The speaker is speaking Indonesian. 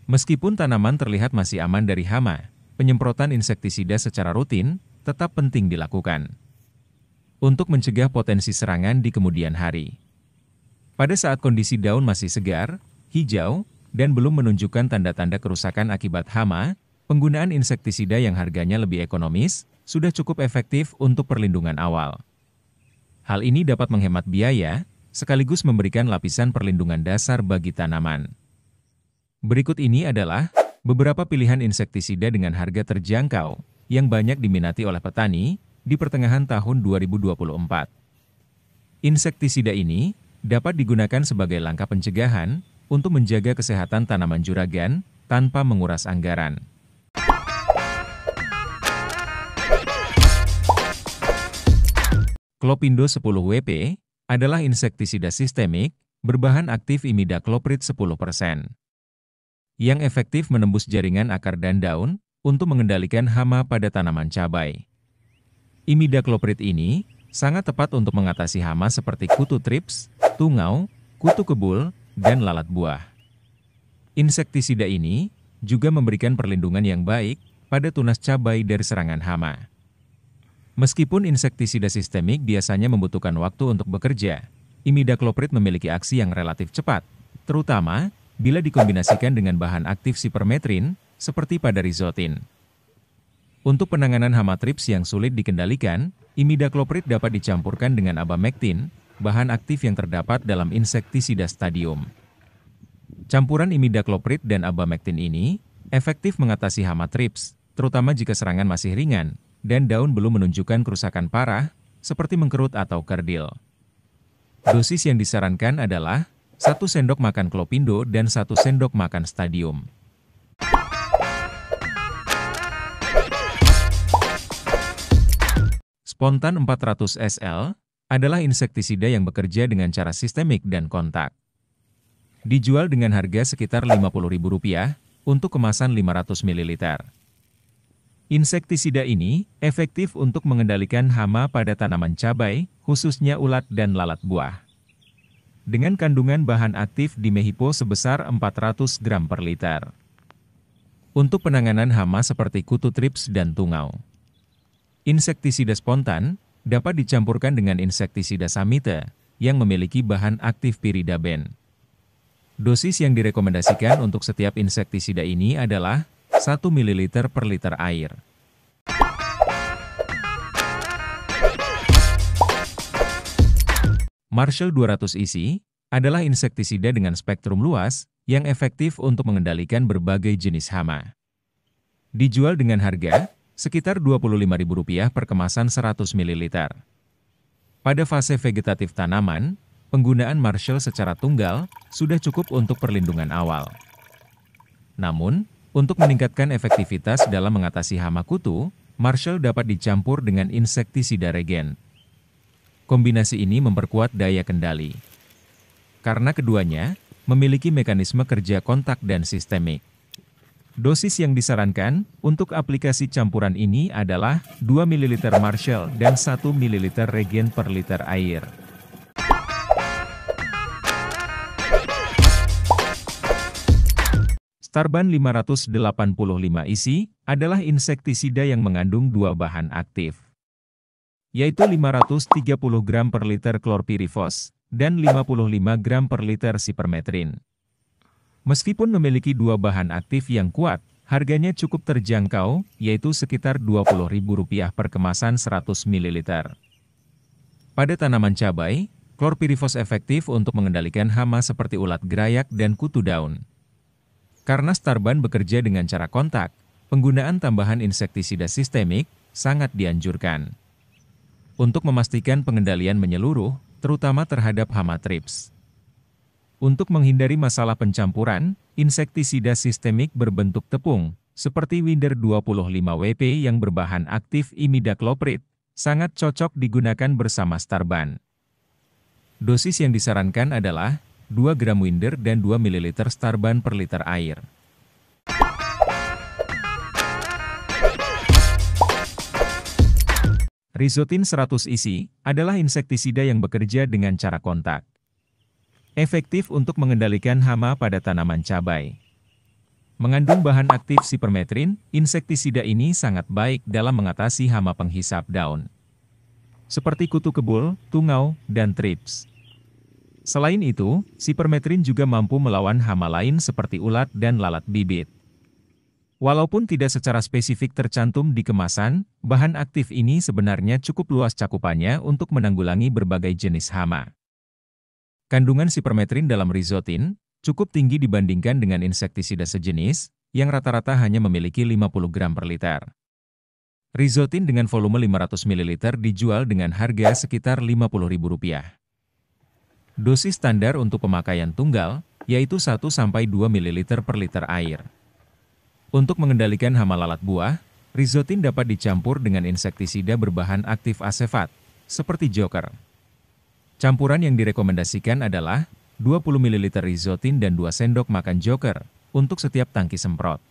Meskipun tanaman terlihat masih aman dari hama, penyemprotan insektisida secara rutin tetap penting dilakukan untuk mencegah potensi serangan di kemudian hari. Pada saat kondisi daun masih segar, hijau, dan belum menunjukkan tanda-tanda kerusakan akibat hama, penggunaan insektisida yang harganya lebih ekonomis sudah cukup efektif untuk perlindungan awal. Hal ini dapat menghemat biaya, sekaligus memberikan lapisan perlindungan dasar bagi tanaman. Berikut ini adalah beberapa pilihan insektisida dengan harga terjangkau yang banyak diminati oleh petani di pertengahan tahun 2024. Insektisida ini dapat digunakan sebagai langkah pencegahan untuk menjaga kesehatan tanaman juragan tanpa menguras anggaran. Clopindo 10 WP adalah insektisida sistemik berbahan aktif imidacloprid 10%. Yang efektif menembus jaringan akar dan daun untuk mengendalikan hama pada tanaman cabai. Imidacloprid ini sangat tepat untuk mengatasi hama seperti kutu trips, tungau, kutu kebul, dan lalat buah. Insektisida ini juga memberikan perlindungan yang baik pada tunas cabai dari serangan hama. Meskipun insektisida sistemik biasanya membutuhkan waktu untuk bekerja, imidacloprid memiliki aksi yang relatif cepat, terutama bila dikombinasikan dengan bahan aktif sipermetrin, seperti pada rizotin. Untuk penanganan hama trips yang sulit dikendalikan, imidacloprid dapat dicampurkan dengan abamectin, bahan aktif yang terdapat dalam insektisida stadium. Campuran imidacloprid dan abamectin ini efektif mengatasi hama trips, terutama jika serangan masih ringan, dan daun belum menunjukkan kerusakan parah, seperti mengkerut atau kerdil. Dosis yang disarankan adalah 1 sendok makan Clopindo dan 1 sendok makan stadium. Spontan 400 SL adalah insektisida yang bekerja dengan cara sistemik dan kontak. Dijual dengan harga sekitar Rp50.000 untuk kemasan 500 ml. Insektisida ini efektif untuk mengendalikan hama pada tanaman cabai, khususnya ulat dan lalat buah. Dengan kandungan bahan aktif dimehipo sebesar 400 gram per liter. Untuk penanganan hama seperti kutu trips dan tungau. Insektisida spontan dapat dicampurkan dengan insektisida samite yang memiliki bahan aktif piridaben. Dosis yang direkomendasikan untuk setiap insektisida ini adalah 1 ml per liter air. Marshall 200 isi adalah insektisida dengan spektrum luas yang efektif untuk mengendalikan berbagai jenis hama. Dijual dengan harga sekitar Rp25.000 per kemasan 100 ml. Pada fase vegetatif tanaman, penggunaan Marshall secara tunggal sudah cukup untuk perlindungan awal. Namun, untuk meningkatkan efektivitas dalam mengatasi hama kutu, Marshall dapat dicampur dengan insektisida regen. Kombinasi ini memperkuat daya kendali. Karena keduanya memiliki mekanisme kerja kontak dan sistemik. Dosis yang disarankan untuk aplikasi campuran ini adalah 2 ml Marshall dan 1 ml regen per liter air. Starban 585 isi adalah insektisida yang mengandung 2 bahan aktif, yaitu 530 gram per liter klorpirifos dan 55 gram per liter sipermetrin. Meskipun memiliki 2 bahan aktif yang kuat, harganya cukup terjangkau, yaitu sekitar Rp20.000 per kemasan 100 ml. Pada tanaman cabai, klorpirifos efektif untuk mengendalikan hama seperti ulat gerayak dan kutu daun. Karena Starban bekerja dengan cara kontak, penggunaan tambahan insektisida sistemik sangat dianjurkan untuk memastikan pengendalian menyeluruh, terutama terhadap hama trips. Untuk menghindari masalah pencampuran, insektisida sistemik berbentuk tepung, seperti Winder 25 WP yang berbahan aktif imidacloprid, sangat cocok digunakan bersama Starban. Dosis yang disarankan adalah 2 gram Winder dan 2 ml Starban per liter air. Rizotin 100 isi adalah insektisida yang bekerja dengan cara kontak. Efektif untuk mengendalikan hama pada tanaman cabai. Mengandung bahan aktif sipermetrin, insektisida ini sangat baik dalam mengatasi hama penghisap daun, seperti kutu kebul, tungau, dan trips. Selain itu, sipermetrin juga mampu melawan hama lain seperti ulat dan lalat bibit. Walaupun tidak secara spesifik tercantum di kemasan, bahan aktif ini sebenarnya cukup luas cakupannya untuk menanggulangi berbagai jenis hama. Kandungan sipermetrin dalam rizotin cukup tinggi dibandingkan dengan insektisida sejenis, yang rata-rata hanya memiliki 50 gram per liter. Rizotin dengan volume 500 ml dijual dengan harga sekitar Rp50.000. Dosis standar untuk pemakaian tunggal, yaitu 1-2 ml per liter air. Untuk mengendalikan hama lalat buah, rizotin dapat dicampur dengan insektisida berbahan aktif asefat, seperti joker. Campuran yang direkomendasikan adalah 20 ml rizotin dan 2 sendok makan joker untuk setiap tangki semprot.